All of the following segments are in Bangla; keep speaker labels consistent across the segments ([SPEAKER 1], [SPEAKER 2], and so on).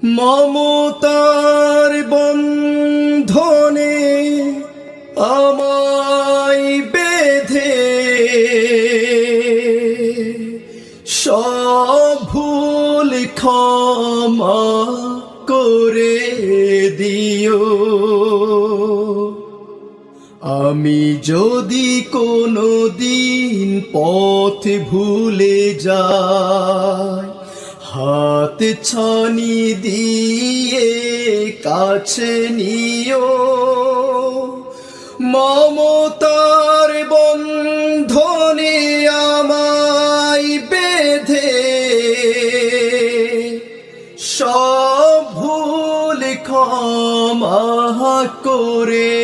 [SPEAKER 1] মমতার বন্ধনে আমায় বেঁধে সব ভুল ক্ষমা করে দিও। আমি যদি কোনো দিন পথ ভুলে যাই, হাত ছানি দিয়ে কাছে নিও। মমতার বন্ধনে আমায় বেঁধে সব ভুল ক্ষমা করে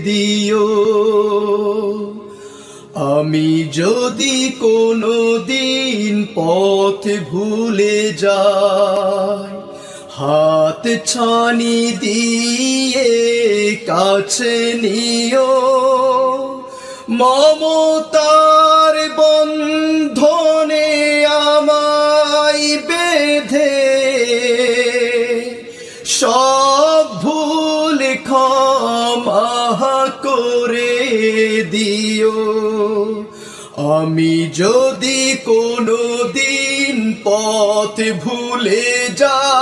[SPEAKER 1] দিও। আমি যদি কোনো দিন পথ ভুলে যাই, হাত ছানি দিয়ে কাছে নিও। মমতার বন্ধনে আমায় বেঁধে সব ভুল ক্ষমা করে দিও। আমি যদি কোনো দিন পথ ভুলে যাই,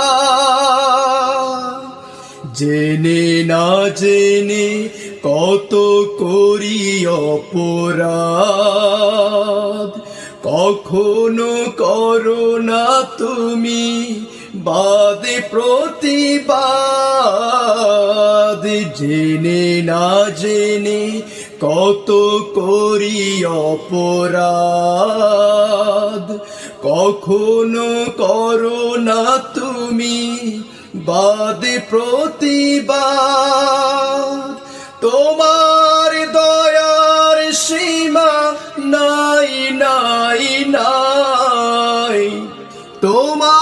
[SPEAKER 1] জেনে না জেনে কত করি অপরাধ, কখনো করো না তুমি বাদ প্রতিবাদ। জেনে না জেনে কত করি অপরাধ, কখনো করো না তুমি বাদ প্রতিবাদ। তোমার দয়ার সীমা নাই নাই নাই, তোমার